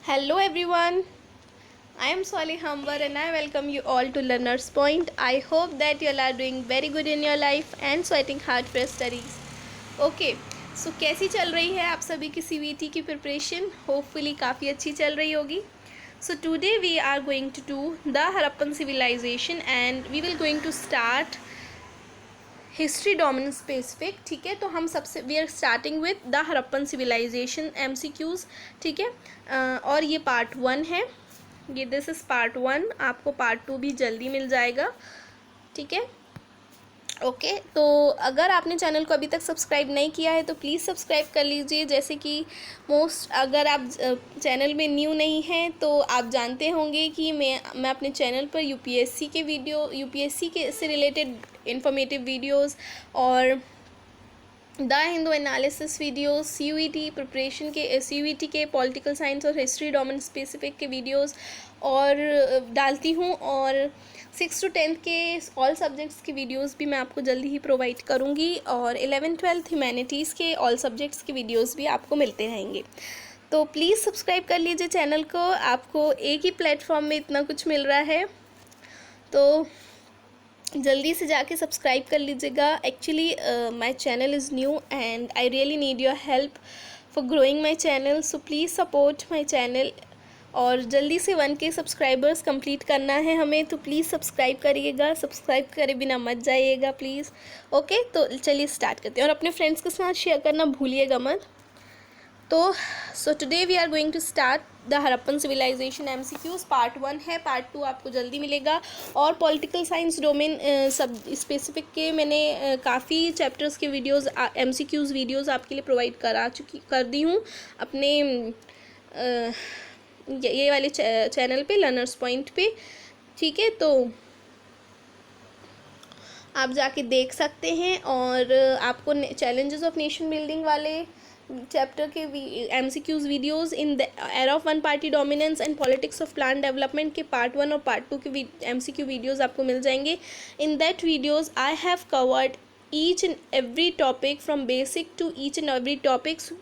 Hello everyone, I am Swali Hambar and I welcome you all to Learner's Point. I hope that you all are doing very good in your life and sweating hard for studies. Okay, so कैसी चल रही है आप सभी की CVT की preparation? Hopefully काफ़ी अच्छी चल रही होगी. So today we are going to do the Harappan civilization and we will going to start history dominance specific. ठीक है, तो हम सबसे we are starting with the Harappan civilization MCQs. ठीक है, और ये पार्ट 1 है. ये दिस इज़ पार्ट 1. आपको पार्ट 2 भी जल्दी मिल जाएगा. ठीक है, ओके. तो अगर आपने चैनल को अभी तक सब्सक्राइब नहीं किया है तो प्लीज़ सब्सक्राइब कर लीजिए. जैसे कि अगर आप चैनल में न्यू नहीं हैं तो आप जानते होंगे कि मैं अपने चैनल पर यूपीएससी के से रिलेटेड इंफॉर्मेटिव वीडियोस और the Hindu analysis videos, CUET preparation के CUET के पॉलिटिकल साइंस और हिस्ट्री डोमेन स्पेसिफिक के वीडियोस और डालती हूँ. और 6 to 10 के ऑल सब्जेक्ट्स की वीडियोस भी मैं आपको जल्दी ही प्रोवाइड करूँगी. और 11th-12th ह्यूमैनिटीज़ के ऑल सब्जेक्ट्स के वीडियोस भी आपको मिलते रहेंगे. तो प्लीज़ सब्सक्राइब कर लीजिए चैनल को. आपको एक ही प्लेटफॉर्म में इतना कुछ मिल रहा है तो जल्दी से जाके सब्सक्राइब कर लीजिएगा. Actually my channel is new and I really need your help for growing my channel. So please support my channel. और जल्दी से 1K सब्सक्राइबर्स कंप्लीट करना है हमें, तो प्लीज़ सब्सक्राइब करिएगा. सब्सक्राइब करे बिना मत जाइएगा प्लीज़. ओके, तो चलिए स्टार्ट करते हैं. और अपने फ्रेंड्स के साथ शेयर करना भूलिएगा मत. तो so today we are going to start the Harappan civilization MCQs. Part 1 है, पार्ट 2 आपको जल्दी मिलेगा. और पॉलिटिकल साइंस डोमेन सब स्पेसिफिक के मैंने काफ़ी चैप्टर्स के वीडियोस MCQs वीडियोस आपके लिए प्रोवाइड कर दी हूँ अपने ये वाले चैनल पे, लर्नर्स पॉइंट पे. ठीक है, तो आप जाके देख सकते हैं. और आपको चैलेंजेस ऑफ नेशन बिल्डिंग वाले चैप्टर के MCQs videos in the era of one party dominance and politics of plan development के पार्ट 1 और पार्ट 2 के MCQ वीडियोस आपको मिल जाएंगे. In that videos I have covered each and every topic from basic to each and every topics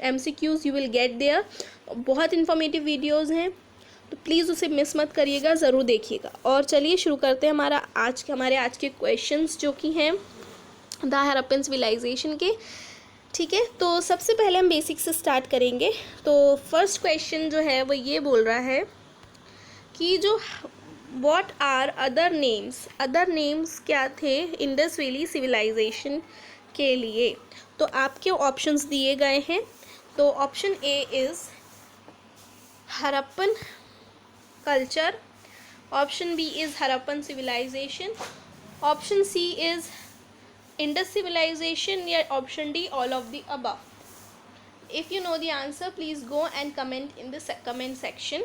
MCQs you will get there. बहुत informative videos हैं, तो please उसे मिस मत करिएगा, ज़रूर देखिएगा. और चलिए शुरू करते हैं हमारे आज के क्वेश्चंस जो कि हैं द हरप्पन सिविलाइजेशन के. ठीक है, तो सबसे पहले हम बेसिक से स्टार्ट करेंगे. तो फर्स्ट क्वेश्चन जो है वो ये बोल रहा है कि जो व्हाट आर अदर नेम्स क्या थे इंडस वैली सिविलाइजेशन के लिए. तो आपके ऑप्शंस दिए गए हैं. तो option A is Harappan culture, option B is Harappan civilization, option C is Indus civilization, या option D all of the above. If you know the answer please go and comment in the comment section.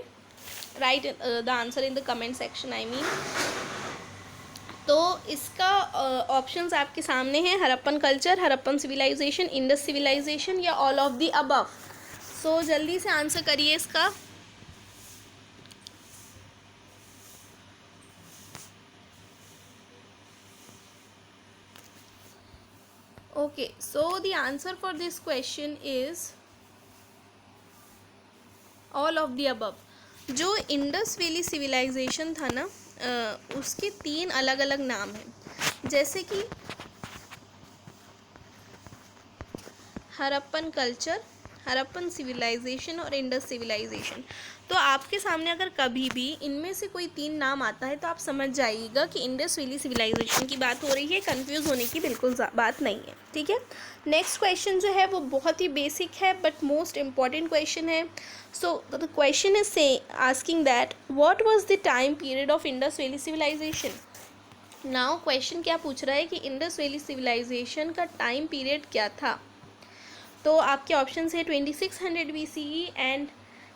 Write the answer in the comment section I mean. तो इसका options आपके सामने हैं. Harappan culture, Harappan civilization, Indus civilization या all of the above. So जल्दी से answer करिए इसका. Okay, so the answer for this question is all of the above. जो इंडस वैली सिविलाइजेशन था ना, उसके 3 अलग अलग नाम हैं. जैसे कि हरप्पन कल्चर, हरप्पन सिविलाइजेशन और इंडस सिविलाइजेशन. तो आपके सामने अगर कभी भी इनमें से कोई 3 नाम आता है तो आप समझ जाइएगा कि इंडस वैली सिविलाइजेशन की बात हो रही है. कंफ्यूज होने की बिल्कुल बात नहीं है. ठीक है, नेक्स्ट क्वेश्चन जो है वो बहुत ही बेसिक है बट मोस्ट इम्पॉर्टेंट क्वेश्चन है. So the question is asking that what was the time period of Indus valley civilization. Now question क्या पूछ रहा है कि इंडस वैली सिविलाइजेशन का टाइम पीरियड क्या था. तो आपके ऑप्शन है 2600 BCE and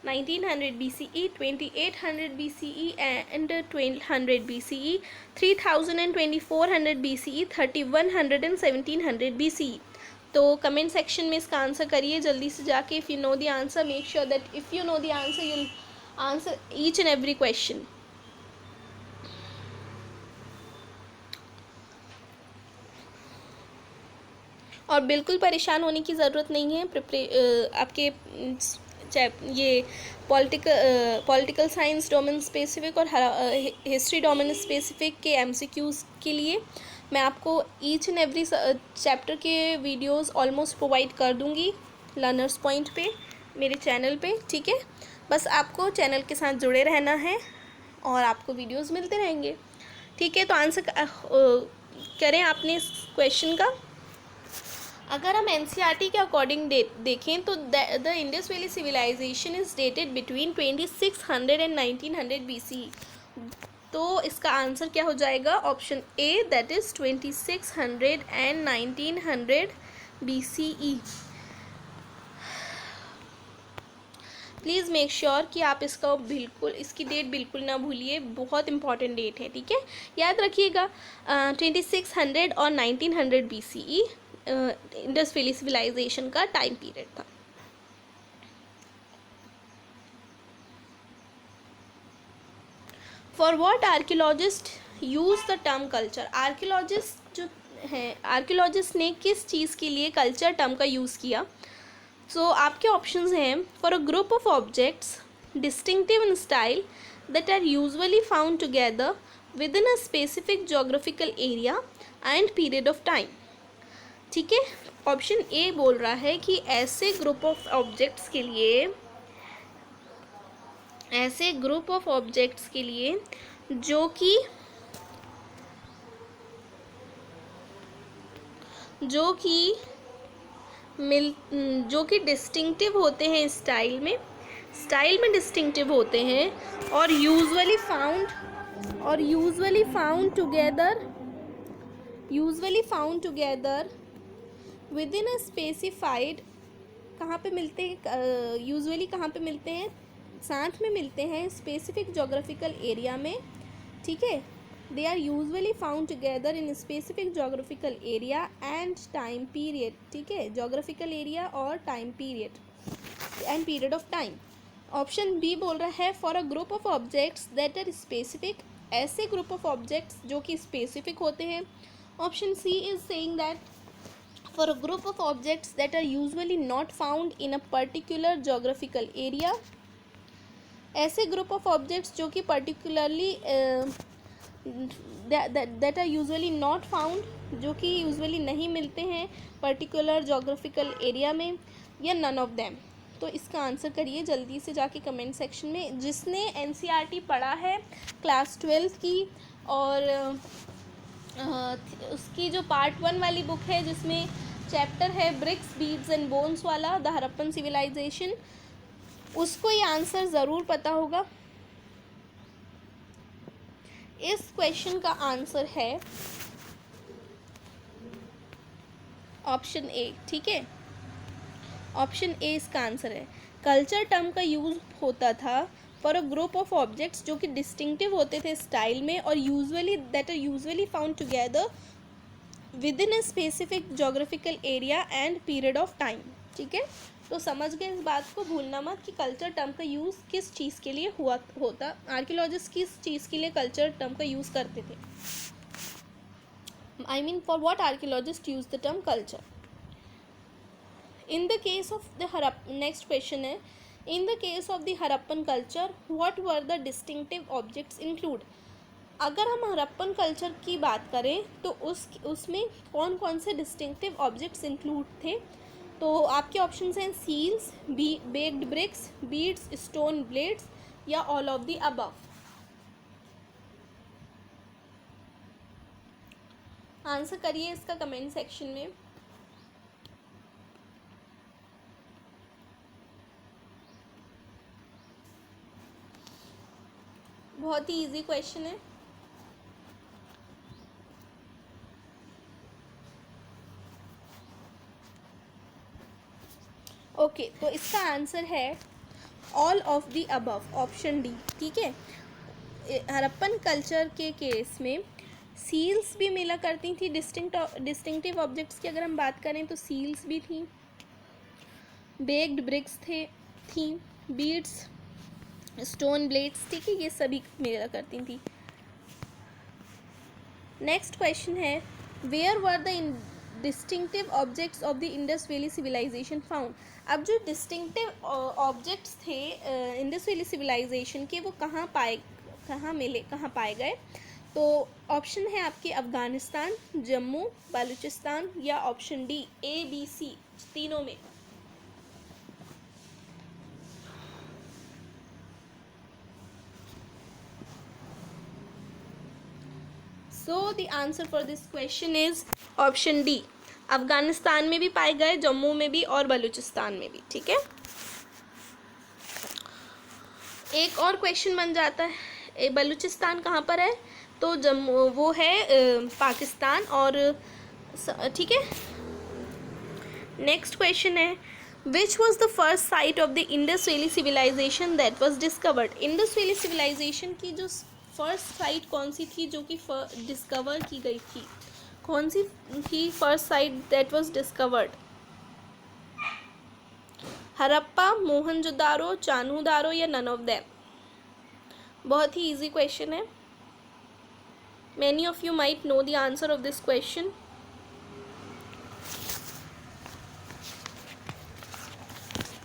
1900 BCE, 2800 BCE and 1200 BCE, 3000 and 2400 BCE, 3100 and 1700 BCE. तो कमेंट सेक्शन में इसका आंसर करिए जल्दी से जाके. If you know the answer make sure that if you know the answer you will answer each and every question. और बिल्कुल परेशान होने की ज़रूरत नहीं है. आपके ये पॉलिटिकल साइंस डोमेन स्पेसिफिक और हिस्ट्री डोमेन स्पेसिफिक के एमसीक्यूज़ के लिए मैं आपको ईच एंड एवरी चैप्टर के वीडियोस ऑलमोस्ट प्रोवाइड कर दूंगी लर्नर्स पॉइंट पे, मेरे चैनल पे, ठीक है। बस आपको चैनल के साथ जुड़े रहना है और आपको वीडियोस मिलते रहेंगे, ठीक है। तो आंसर करें आपने इस क्वेश्चन का। अगर हम एनसीईआरटी के अकॉर्डिंग देखें तो the Indus valley civilization is dated between 2600 and 1900 BCE। तो इसका आंसर क्या हो जाएगा? Option A, that is 2600 and 1900 BCE। Please make sure कि आप इसकी डेट बिल्कुल ना भूलिए, बहुत इंपॉर्टेंट डेट है, ठीक है। याद रखिएगा 2600 और 1900 BCE इंडस वैली सिविलाइजेशन का टाइम पीरियड था। For what archaeologist use the term culture? Archaeologist ने किस चीज़ के लिए कल्चर टर्म का यूज़ किया? सो आपके ऑप्शंस हैं, for a group of objects distinctive in style that are usually found together with in a specific geographical area and period of time, ठीक है। ऑप्शन ए बोल रहा है कि ऐसे ग्रुप ऑफ ऑब्जेक्ट्स के लिए जो कि डिस्टिंक्टिव होते हैं, स्टाइल में डिस्टिंक्टिव होते हैं और usually found together with in a specified, कहाँ पे मिलते हैं यूजुअली, कहाँ पे मिलते हैं? साथ में मिलते हैं स्पेसिफिक जोग्राफिकल एरिया में, ठीक है। They are usually found together in specific geographical area and time period, ठीक है। जोग्राफिकल एरिया और time period and period of time. Option B बोल रहा है, for a group of objects that are specific, ऐसे ग्रुप ऑफ ऑब्जेक्ट्स जो कि specific होते हैं। Option C is saying that for a group of objects that are usually not found in a particular geographical area, ऐसे group of objects जो कि particularly that are usually not found, जो कि usually नहीं मिलते हैं पर्टिकुलर जोग्राफिकल एरिया में, या नन ऑफ देम। तो इसका आंसर करिए जल्दी से जाके कमेंट सेक्शन में। जिसने एनसीईआरटी पढ़ा है क्लास 12 की और उसकी जो पार्ट 1 वाली बुक है जिसमें चैप्टर है ब्रिक्स, बीड्स एंड बोन्स वाला, द हड़प्पन सिविलाइजेशन, उसको ये आंसर ज़रूर पता होगा। इस क्वेश्चन का आंसर है ऑप्शन ए, ठीक है। ऑप्शन ए इसका आंसर है। कल्चर टर्म का यूज़ होता था for a group of objects जो कि डिस्टिंक्टिव होते थे स्टाइल में और usually found together with in a specific geographical area and period of time, ठीक है। तो समझ गए इस बात को, भूलना मत कि कल्चर टर्म का यूज़ किस चीज़ के लिए होता, आर्कियोलॉजिस्ट किस चीज़ के लिए कल्चर टर्म का यूज़ करते थे। I mean, for what archaeologists use the term culture? In the case of the next question है, in the case of the Harappan culture, what were the distinctive objects include? अगर हम Harappan culture की बात करें तो उसमें कौन कौन से डिस्टिंक्टिव ऑब्जेक्ट्स इंक्लूड थे? तो आपके ऑप्शंस हैं seals, baked bricks, beads, stone blades या all of the above. Answer करिए इसका कमेंट सेक्शन में। बहुत ही इजी क्वेश्चन है। ओके, तो इसका आंसर है all of the above, option D, ठीक है। हड़प्पन कल्चर के केस में सील्स भी मिला करती थी, डिस्टिंक्टिव ऑब्जेक्ट्स की अगर हम बात करें तो सील्स भी थी, बेक्ड ब्रिक्स थी, बीड्स, स्टोन ब्लेड्स, ठीक है, ये सभी मिला करती थी। नेक्स्ट क्वेश्चन है, where were the distinctive objects of the Indus valley civilization found. अब जो डिस्टिंक्टिव ऑब्जेक्ट्स थे इंडस वैली सिविलाइजेशन के, वो कहाँ पाए गए? तो ऑप्शन है आपके अफ़गानिस्तान, जम्मू, बलूचिस्तान या option D A B C, तीनों में। So the answer for this question is option D. Afghanistan में भी पाए गए, जम्मू में भी और बलूचिस्तान में भी। ठीक है, एक और क्वेश्चन बन जाता है, बलूचिस्तान कहाँ पर है? तो जम्मू, वो है पाकिस्तान। और ठीक है, नेक्स्ट क्वेश्चन है, which was the first site of the Indus valley civilization that was discovered. Indus valley civilisation की जो फर्स्ट साइट कौन सी थी जो कि डिस्कवर की गई थी? कौन सी थी first site that was discovered? Harappa, Mohenjodaro, Chanhudaro या नन ऑफ देम? बहुत ही इजी क्वेश्चन है। Many of you might know the answer of this question.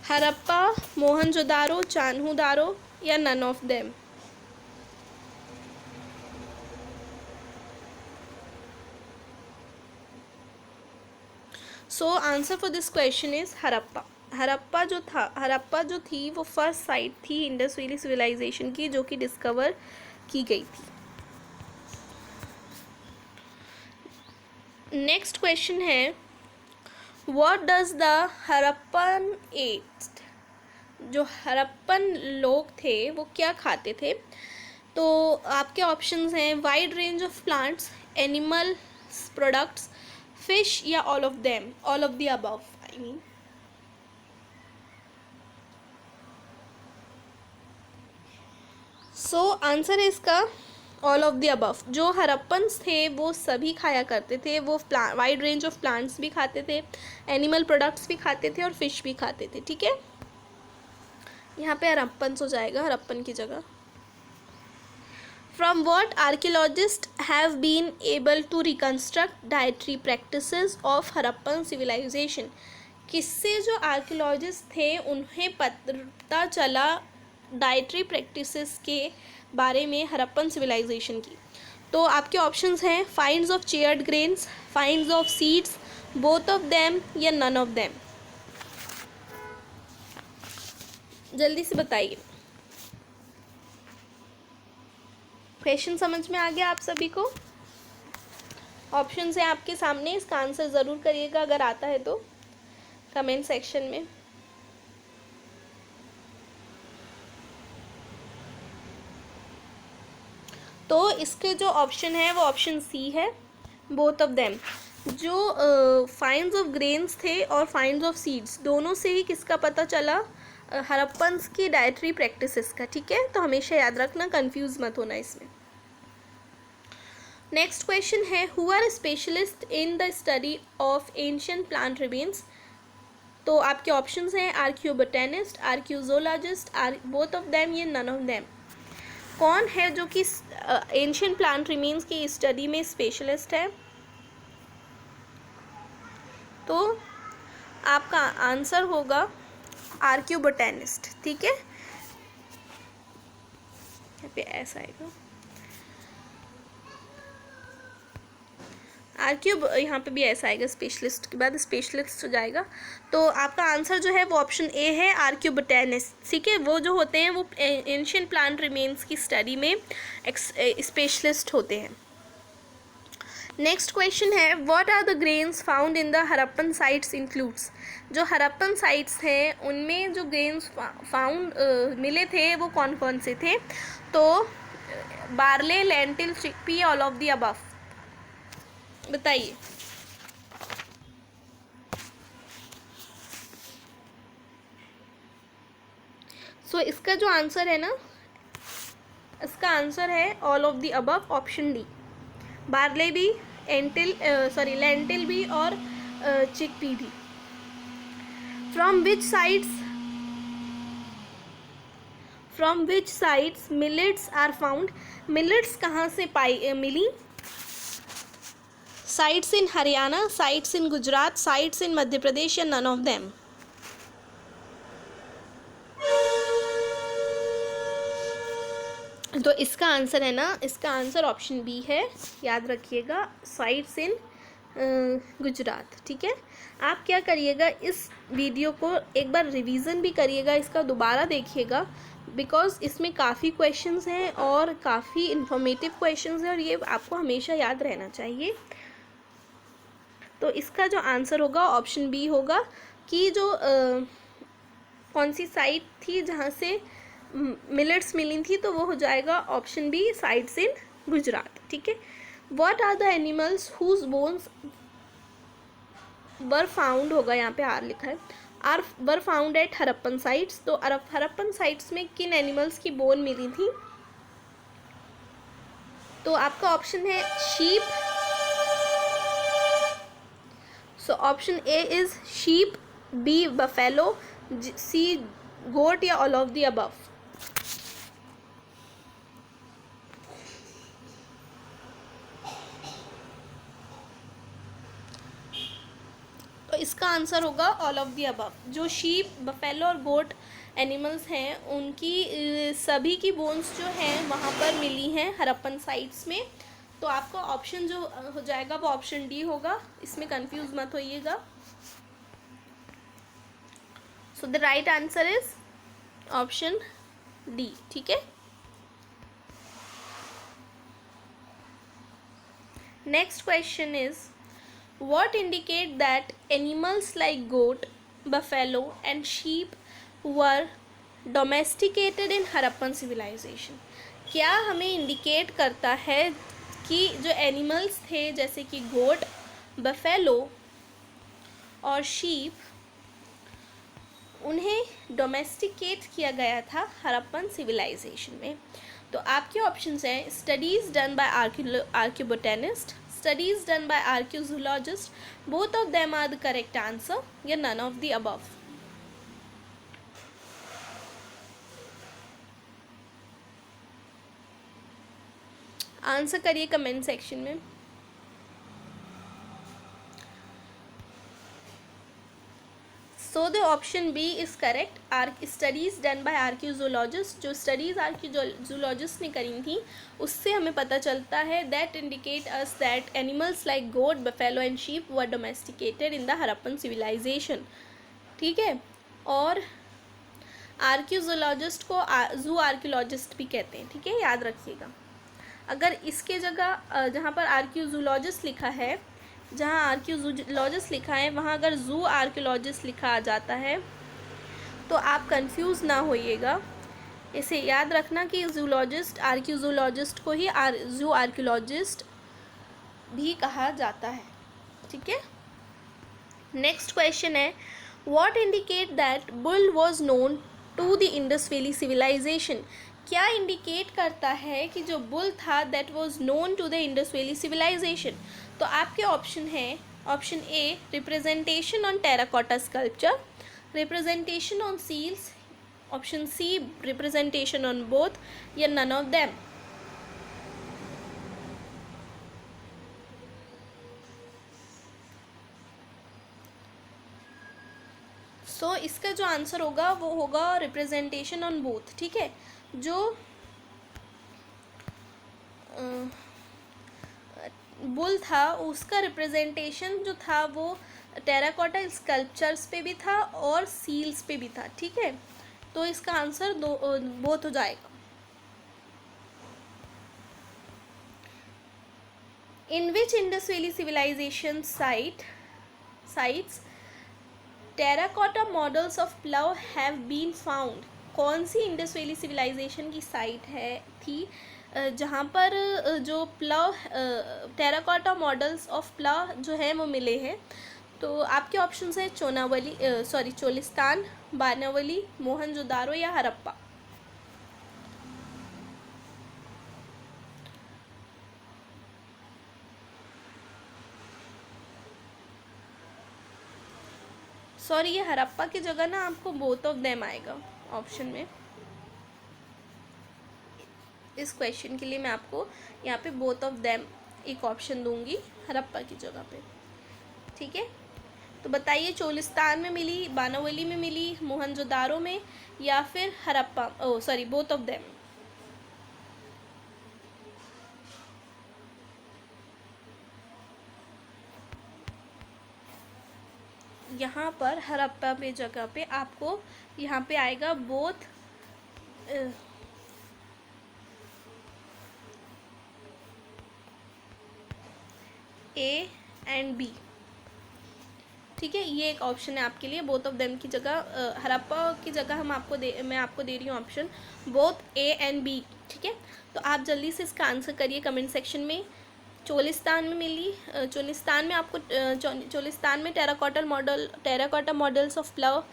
Harappa, Mohenjodaro, Chanhudaro या none of them? So answer for this question is Harappa. Harappa जो थी वो फर्स्ट साइट थी Indus valley civilisation की जो कि डिस्कवर की गई थी। नेक्स्ट क्वेश्चन है, what does the Harappan eight. जो हरप्पन लोग थे वो क्या खाते थे? तो आपके ऑप्शंस हैं wide range of plants, animal products, fish या all of them, all of the above I mean. So answer है इसका ऑल ऑफ द अबव। जो हरप्पन्स थे वो सभी खाया करते थे, वो वाइड रेंज ऑफ प्लांट्स भी खाते थे, एनिमल प्रोडक्ट्स भी खाते थे और फिश भी खाते थे। ठीक है, यहाँ पे हरप्पन्स हो जाएगा, हरप्पन की जगह। From what archaeologists have been able to reconstruct dietary practices of Harappan civilization? किससे जो आर्कियोलॉजिस्ट थे उन्हें पता चला डाइटरी प्रैक्टिसेस के बारे में हरप्पन सिविलाइजेशन की? तो आपके ऑप्शंस हैं finds of chaired grains, finds of seeds, both of them या नन ऑफ देम? जल्दी से बताइए। क्वेश्चन समझ में आ गया आप सभी को? ऑप्शंस हैं आपके सामने, इसका आंसर ज़रूर करिएगा अगर आता है तो कमेंट सेक्शन में। तो इसके जो ऑप्शन है वो ऑप्शन सी है, बोथ ऑफ देम। जो फाइंड्स ऑफ ग्रेन्स थे और फाइंड्स ऑफ सीड्स, दोनों से ही किसका पता चला? हरप्पन्स की डाइटरी प्रैक्टिसेस का। ठीक है, तो हमेशा याद रखना, कंफ्यूज मत होना इसमें। नेक्स्ट क्वेश्चन है, who are specialist in the study of ancient plant remains? तो आपके ऑप्शंस हैं archaeobotanist, archaeozoologist, both of them या नन ऑफ देम? कौन है जो कि एंशिएंट प्लांट रिमेन्स की स्टडी में स्पेशलिस्ट है? तो आपका आंसर होगा आर्कियोबोटेनिस्ट। ठीक है, यहाँ पे ऐसा आएगा यहाँ पे भी ऐसा आएगा, स्पेशलिस्ट के बाद स्पेशलिस्ट हो जाएगा। तो आपका आंसर जो है वो ऑप्शन ए है, आर्कियोबोटेनिस्ट। ठीक है, वो जो होते हैं वो एंशिएंट प्लांट रिमेन्स की स्टडी में स्पेशलिस्ट होते हैं। नेक्स्ट क्वेश्चन है, what are the grains found in the Harappan sites includes? जो हरप्पन साइट्स हैं उनमें जो ग्रेन्स फाउंड मिले थे वो कौन कौन से थे? तो barley, lentil, chickpea, all of the above? बताइए। सो इसका जो आंसर है ना, इसका आंसर है all of the above, option D. Barley भी, लेंटिल भी और चिकपी भी। From which sides millets are found? Millets कहाँ से मिली? Sites in Haryana, sites in Gujarat, sites in Madhya Pradesh या नन ऑफ देम? तो इसका आंसर है ना, इसका आंसर ऑप्शन बी है, याद रखिएगा, साइट्स इन गुजरात। ठीक है, आप क्या करिएगा, इस वीडियो को एक बार रिवीजन भी करिएगा, इसका दोबारा देखिएगा, बिकॉज इसमें काफ़ी क्वेश्चंस हैं और काफ़ी इंफॉर्मेटिव क्वेश्चंस हैं और ये आपको हमेशा याद रहना चाहिए। तो इसका जो आंसर होगा ऑप्शन बी होगा कि जो कौन सी साइट थी जहाँ से मिलेट्स मिली थी, तो वो हो जाएगा option B, sites in Gujarat. ठीक है, what are the animals whose bones were found, होगा यहाँ पे आर लिखा है, are were found at Harappan sites. तो हरप्पन साइट्स में किन एनिमल्स की बोन मिली थी? तो आपका ऑप्शन है sheep, so option A is sheep, B buffalo, C goat या ऑल ऑफ द अबव? तो इसका आंसर होगा ऑल ऑफ द अबव। जो शीप, बफेलो और गोट एनिमल्स हैं उनकी सभी की बोन्स जो हैं वहाँ पर मिली हैं हरप्पन साइट्स में। तो आपका ऑप्शन जो हो जाएगा वो ऑप्शन डी होगा, इसमें कंफ्यूज मत होइएगा। So the right answer is option D. ठीक है, next question is what indicate that animals like goat, buffalo and sheep were domesticated in Harappan civilization? क्या हमें इंडिकेट करता है कि जो एनिमल्स थे जैसे कि गोट, बफेलो और शीप, उन्हें डोमेस्टिकेट किया गया था हरप्पन सिविलाइजेशन में? तो आपके ऑप्शंस हैं studies done by archaeobotanist, studies done by archaeozoologist, both of them are the correct answer, या none of the above? Answer करिए कमेंट सेक्शन में। So the option B is correct, studies done by archaeozoologist. जो studies आर्कियोजोलॉजिस्ट ने करी थी उससे हमें पता चलता है that indicate us that animals like goat, buffalo and sheep were domesticated in the Harappan civilization. ठीक है, और आर्कियोजोलॉजिस्ट को जू आर्कियोलॉजिस्ट भी कहते हैं। ठीक है, याद रखिएगा। अगर इसके जगह जहाँ पर आर्कियोजोलॉजिस्ट लिखा है, जहाँ आर्कियोलॉजिस्ट लिखा है वहाँ अगर जू आर्कियोलॉजिस्ट लिखा आ जाता है तो आप कंफ्यूज ना होइएगा। इसे याद रखना कि जूलॉजिस्ट, आर्कियोलॉजिस्ट को ही जू आर्कियोलॉजिस्ट भी कहा जाता है। ठीक है, नेक्स्ट क्वेश्चन है what indicate that bull was known to the Indus valley civilisation? क्या इंडिकेट करता है कि जो बुल था that was known to the Indus valley civilisation? तो आपके ऑप्शन है option A representation on terracotta sculpture, representation on seals, option C representation on both, या नन ऑफ देम? सो इसका जो आंसर होगा वो होगा रिप्रेजेंटेशन ऑन बोथ। ठीक है, जो बुल था उसका रिप्रेजेंटेशन जो था वो टेराकोटा स्कल्पचर्स पे भी था और सील्स पे भी था। ठीक है, तो इसका आंसर बोथ हो जाएगा। In which Indus valley civilization sites terracotta models of plough have been found? कौन सी इंडस वैली सिविलाइजेशन की साइट थी जहाँ पर जो plough terracotta models of plough जो है वो मिले हैं? तो आपके ऑप्शंस हैं चोलिस्तान, बानावली, मोहनजोदारो या हरप्पा? सॉरी, ये हरप्पा की जगह ना आपको बोथ ऑफ देम आएगा ऑप्शन में। इस क्वेश्चन के लिए मैं आपको यहाँ पे बोथ ऑफ देम एक ऑप्शन दूंगी हड़प्पा की जगह पे, ठीक है। तो बताइए चोलिस्तान में मिली, बानावली में मिली, मोहनजोदारो में, या फिर हड़प्पा, ओ सॉरी बोथ ऑफ देम। यहाँ पर हड़प्पा पे जगह पे आपको यहाँ पे आएगा बोथ ए एंड बी, ठीक है। ये एक ऑप्शन है आपके लिए, बोथ ऑफ देम की जगह, हड़प्पा की जगह मैं आपको दे रही हूँ option both A and B, ठीक है। तो आप जल्दी से इसका आंसर करिए कमेंट सेक्शन में। चोलिस्तान में मिली, चोलिस्तान में आपको चोलिस्तान में टेराकोटा मॉडल्स ऑफ प्लाव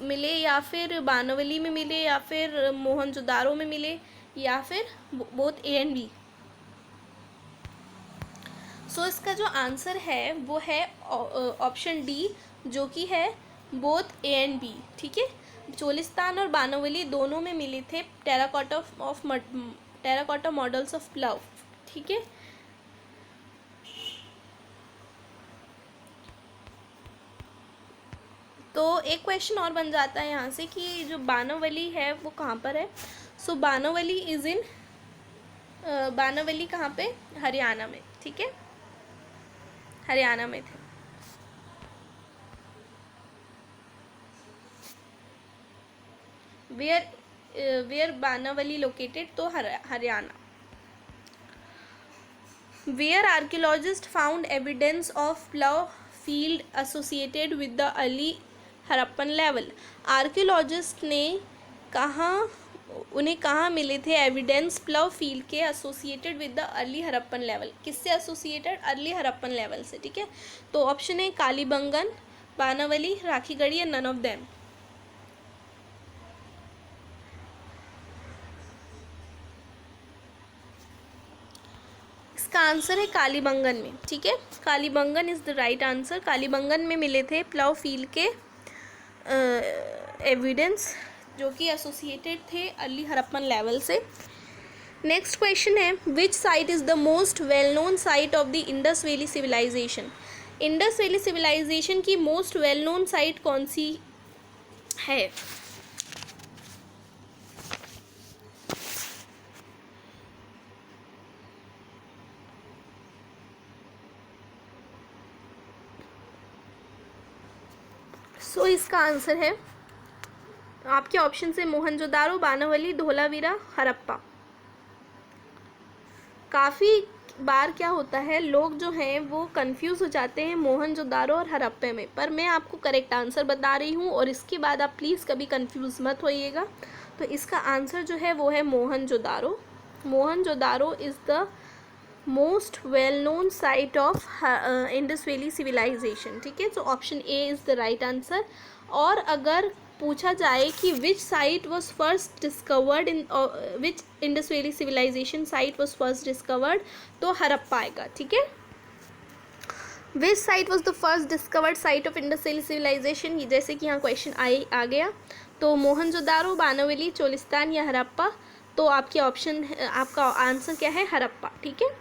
मिले, या फिर बानावली में मिले, या फिर मोहनजोदारो में मिले, या फिर बोथ ए एंड बी। सो इसका जो आंसर है वो है ऑप्शन डी, जो कि है बोथ ए एंड बी, ठीक है। चोलिस्तान और बानावली दोनों में मिले थे टेराकोटा मॉडल्स ऑफ प्लाव, ठीक है। तो एक क्वेश्चन और बन जाता है यहाँ से कि जो बानावली है वो कहाँ पर है। सो बानावली कहाँ पे, हरियाणा में, ठीक है, हरियाणा में थे। वेयर बानावली लोकेटेड, तो Haryana. Where archaeologist found evidence of plough field associated with the early Harappan level. Archaeologist ने उन्हें कहाँ मिले थे एविडेंस प्लाव फील्ड के associated with the early Harappan level, किससे एसोसिएटेड, अर्ली हड़प्पन लेवल से, ठीक है। तो ऑप्शन है कालीबंगन, बानावली, राखीगढ़ी या नन ऑफ देम। इसका आंसर है कालीबंगन में, ठीक है। Kalibangan is the right answer. Kalibangan में मिले थे प्लाव फील्ड के एविडेंस जो कि एसोसिएटेड थे अर्ली हड़प्पन लेवल से। नेक्स्ट क्वेश्चन है which site is the most well known site of the Indus valley civilisation. Indus valley civilisation की मोस्ट वेल नोन साइट कौन सी है। सो इसका आंसर है आपके ऑप्शन से मोहनजोदारो, बानावली, धोलावीरा, हड़प्पा। काफ़ी बार क्या होता है, लोग जो हैं वो कंफ्यूज हो जाते हैं मोहनजोदारो और हड़प्पे में, पर मैं आपको करेक्ट आंसर बता रही हूँ और इसके बाद आप प्लीज़ कभी कंफ्यूज मत होइएगा। तो इसका आंसर जो है वो है Mohenjodaro. Mohenjodaro is the most well known site of Indus valley civilisation, ठीक है। तो option A is the right answer. और अगर पूछा जाए कि which site was first discovered in which Indus valley civilisation site was first discovered, तो हड़प्पा आएगा, ठीक है। Which site was the first discovered site of Indus valley civilisation, जैसे कि यहाँ क्वेश्चन आ गया, तो मोहनजोदारो, बानावली, चोलिस्तान या हड़प्पा। तो आपका आंसर क्या है, हड़प्पा, ठीक है।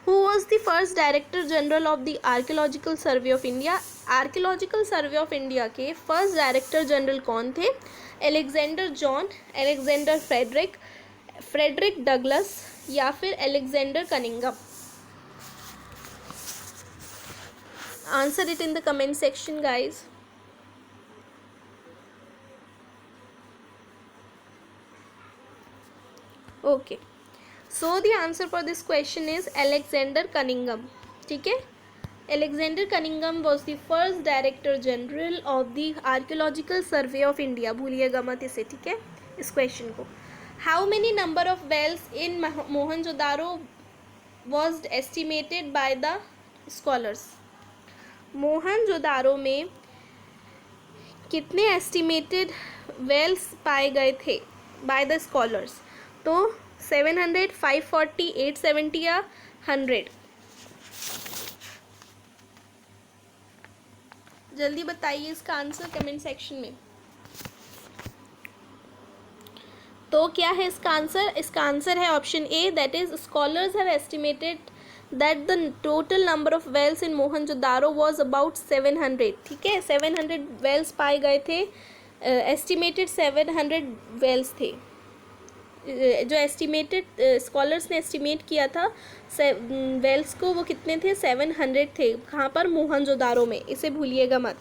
Who was the first Director General of the Archaeological Survey of India? Archaeological survey of India के फर्स्ट डायरेक्टर जनरल कौन थे। Alexander John, Alexander Frederick Douglas या फिर Alexander Cunningham. Answer it in the comment section guys. Okay, so the answer for this question is Alexander Cunningham, ठीक है। Alexander Cunningham was the first director general of the archaeological survey of India. भूलिएगा मत इसे, ठीक है, इस question को। How many number of wells in Mohenjodaro was estimated by the scholars. Mohenjodaro में कितने एस्टिमेटेड वेल्स पाए गए थे बाय द स्कॉलर्स। तो 700, 540, 870 या 100। जल्दी बताइए इसका आंसर कमेंट सेक्शन में। तो क्या है इसका आंसर? इसका आंसर है option A, that is scholars have estimated that the total number of wells in Mohenjodaro was about 700. ठीक है, 700 वेल्स पाए गए थे, एस्टिमेटेड 700 वेल्स थे। जो एस्टिमेटेड स्कॉलर्स ने एस्टिमेट किया था वेल्स को, वो कितने थे? 700 थे। कहाँ पर? मोहनजोदारो में, इसे भूलिएगा मत।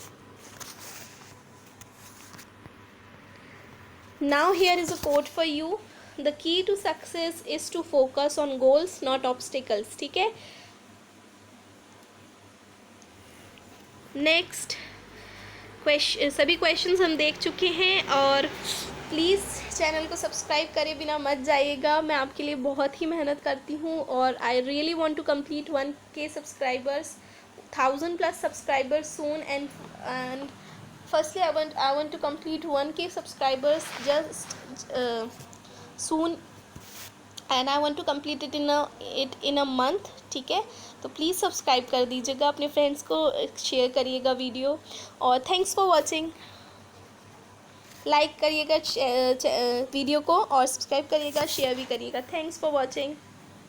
Now here is a quote for you, the key to success is to focus on goals not obstacles. ठीक है, नेक्स्ट सभी क्वेश्चंस हम देख चुके हैं, और प्लीज़ चैनल को सब्सक्राइब करे बिना मत जाइएगा। मैं आपके लिए बहुत ही मेहनत करती हूँ, और I really want to complete 1K subscribers, 1000+ subscribers soon, and firstly I want to complete 1K subscribers just soon, and I want to complete it in a month. ठीक है, तो प्लीज़ सब्सक्राइब कर दीजिएगा, अपने फ्रेंड्स को share करिएगा video, और thanks for watching. Like करिएगा वीडियो को, और सब्सक्राइब करिएगा, शेयर भी करिएगा। Thanks for watching.